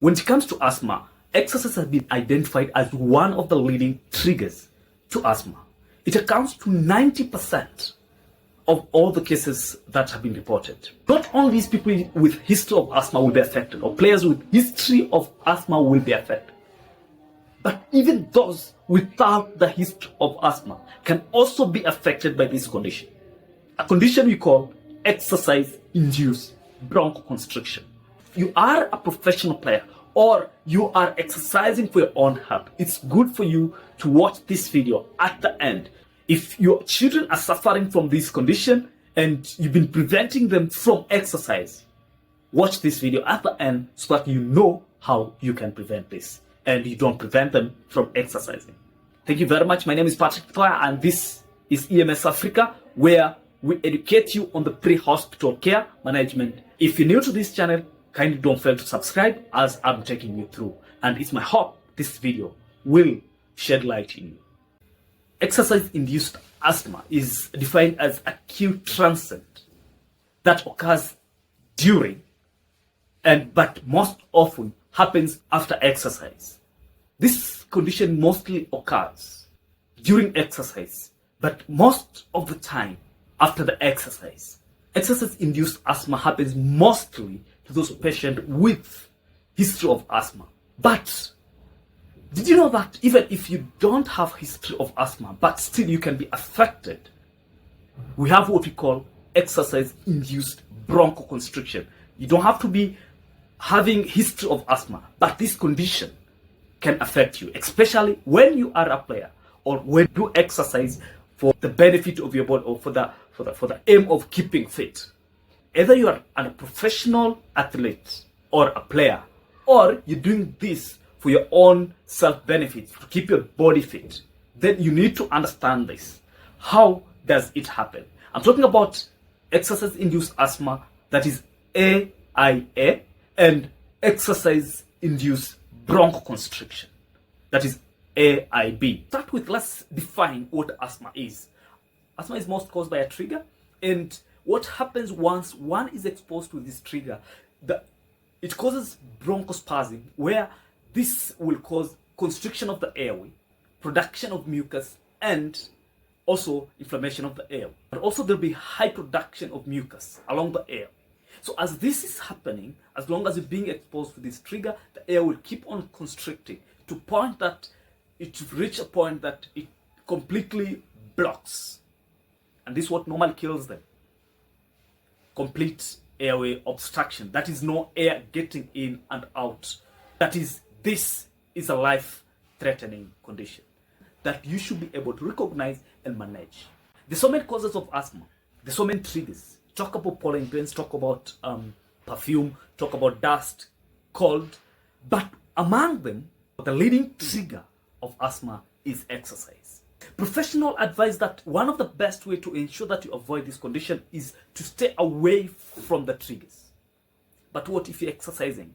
When it comes to asthma, exercise has been identified as one of the leading triggers to asthma. It accounts to 90% of all the cases that have been reported. Not only these people with history of asthma will be affected, or players with history of asthma will be affected, but even those without the history of asthma can also be affected by this condition. A condition we call exercise-induced bronchoconstriction. If you are a professional player or you are exercising for your own health, it's good for you to watch this video at the end. If your children are suffering from this condition and you've been preventing them from exercise, watch this video at the end so that you know how you can prevent this and you don't prevent them from exercising. Thank you very much. My name is Patrick and this is EMS-AFRICA, where we educate you on the pre-hospital care management. If you're new to this channel, kindly don't fail to subscribe as I'm taking you through. And it's my hope this video will shed light in you. Exercise-induced asthma is defined as acute transient that occurs during but most often happens after exercise. This condition mostly occurs during exercise, but most of the time after the exercise. Exercise-induced asthma happens mostly to those patients with history of asthma. But did you know that even if you don't have history of asthma, but still you can be affected? We have what we call exercise-induced bronchoconstriction. You don't have to be having history of asthma, but this condition can affect you, especially when you are a player or when you do exercise for the benefit of your body or for the aim of keeping fit. Either you are a professional athlete or a player, or you're doing this for your own self-benefit, to keep your body fit, then you need to understand this. How does it happen? I'm talking about exercise-induced asthma, that is AIA, and exercise-induced bronchoconstriction, that is AIB. Start with, let's define what asthma is. Asthma is most caused by a trigger, and what happens once one is exposed to this trigger, it causes bronchospasm, where this will cause constriction of the airway, production of mucus, and also inflammation of the airway. But also there'll be high production of mucus along the air. So as this is happening, as long as you're being exposed to this trigger, the air will keep on constricting to point that it reach a point that it completely blocks. And this is what normally kills them. Complete airway obstruction. That is no air getting in and out. This is a life-threatening condition that you should be able to recognize and manage. There's so many causes of asthma. There's so many triggers. Talk about pollen grains, talk about perfume, talk about dust, cold. But among them, the leading trigger of asthma is exercise. Professionals advise that one of the best ways to ensure that you avoid this condition is to stay away from the triggers. But what if you're exercising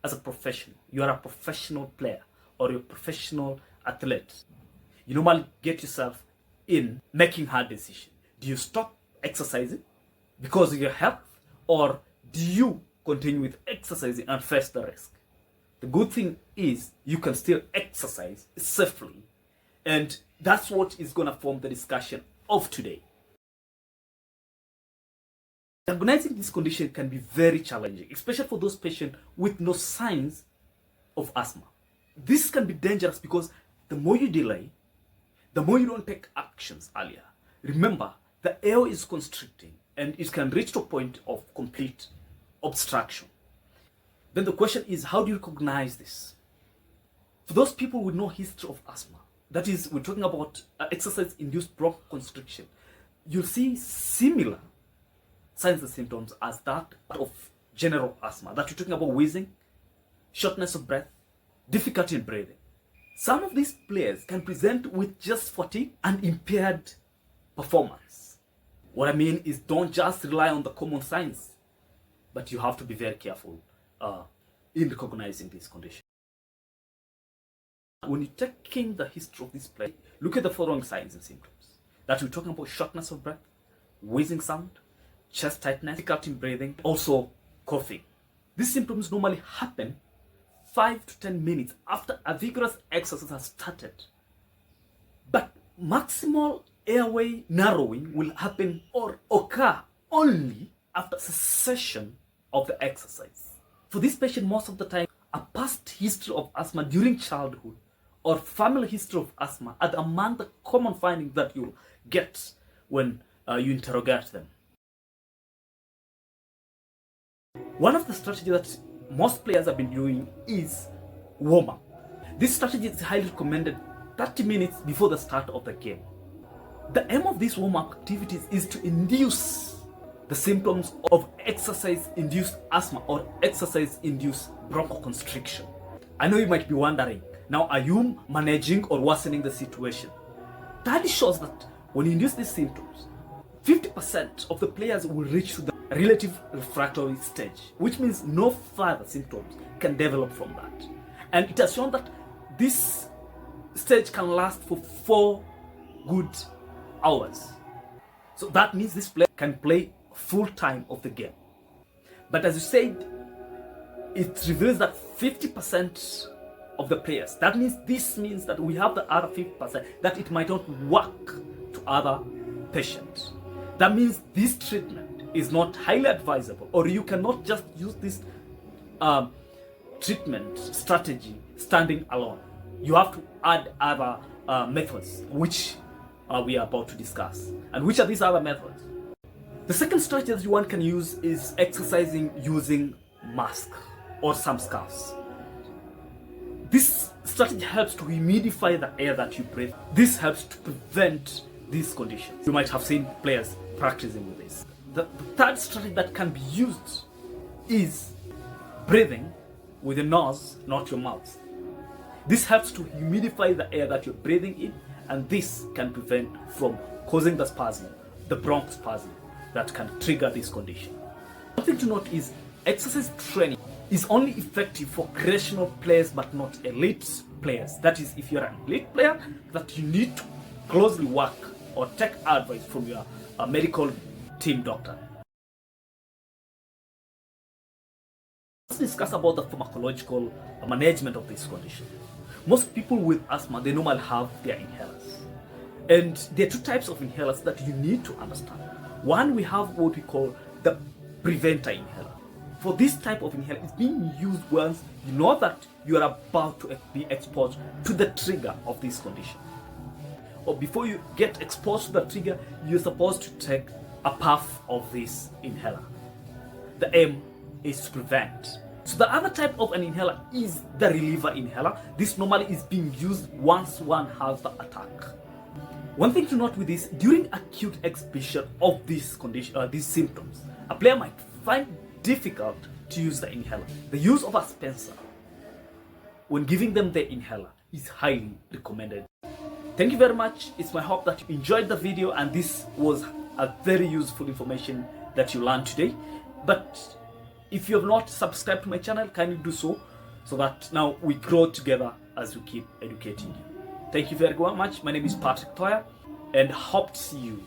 as a professional? You are a professional player or you're a professional athlete. You normally get yourself in making hard decisions. Do you stop exercising because of your health, or do you continue with exercising and face the risk? The good thing is you can still exercise safely, and that's what is going to form the discussion of today. Diagnosing this condition can be very challenging, especially for those patients with no signs of asthma. This can be dangerous because the more you delay, the more you don't take actions earlier. Remember, the air is constricting and it can reach to a point of complete obstruction. Then the question is, how do you recognize this? For those people with no history of asthma, that is, we're talking about exercise-induced bronchoconstriction, you'll see similar signs and symptoms as that of general asthma, that you're talking about wheezing, shortness of breath, difficulty in breathing. Some of these players can present with just fatigue and impaired performance. What I mean is, don't just rely on the common signs, but you have to be very careful in recognizing this condition. When you're taking the history of this player, look at the following signs and symptoms. That we're talking about shortness of breath, wheezing sound, chest tightness, difficulty in breathing, also coughing. These symptoms normally happen 5 to 10 minutes after a vigorous exercise has started. But maximal airway narrowing will happen or occur only after cessation of the exercise. For this patient, most of the time, a past history of asthma during childhood or family history of asthma are among the common findings that you'll get when you interrogate them. One of the strategies that most players have been doing is warm-up. This strategy is highly recommended 30 minutes before the start of the game. The aim of these warm-up activities is to induce the symptoms of exercise-induced asthma or exercise-induced bronchoconstriction. I know you might be wondering, now are you managing or worsening the situation? Study shows that when you induce these symptoms, 50% of the players will reach to the relative refractory stage, which means no further symptoms can develop from that. And it has shown that this stage can last for 4 good hours. So that means this player can play full time of the game. But as you said, it reveals that 50% of the players, this means that we have the other 50% that it might not work to other patients. That means this treatment is not highly advisable, or you cannot just use this treatment strategy standing alone. You have to add other methods, which we are about to discuss. And which are these other methods? The second strategy that one can use is exercising using mask or some scarves. This strategy helps to humidify the air that you breathe. This helps to prevent these conditions. You might have seen players practicing with this. The third strategy that can be used is breathing with your nose, not your mouth. This helps to humidify the air that you're breathing in, and this can prevent from causing the spasm, the bronchospasm that can trigger this condition. One thing to note is exercise training is only effective for recreational players but not elite players. That is, if you're an elite player, that you need to closely work or take advice from your medical team doctor. Let's discuss about the pharmacological management of this condition. Most people with asthma, they normally have their inhalers. And there are 2 types of inhalers that you need to understand. One, we have what we call the preventer inhaler. For this type of inhaler, it's being used once you know that you are about to be exposed to the trigger of this condition. Or before you get exposed to the trigger, you're supposed to take a puff of this inhaler. The aim is to prevent. So the other type of an inhaler is the reliever inhaler. This normally is being used once one has the attack. One thing to note with this, during acute exhibition of this condition, these symptoms, a player might find difficult to use the inhaler. The use of a dispenser when giving them the inhaler is highly recommended. Thank you very much. It's my hope that you enjoyed the video and this was a very useful information that you learned today. But if you have not subscribed to my channel, kindly do so that now we grow together as we keep educating you. Thank you very much. My name is Patrick Toya and hope to see you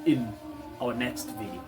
in our next video.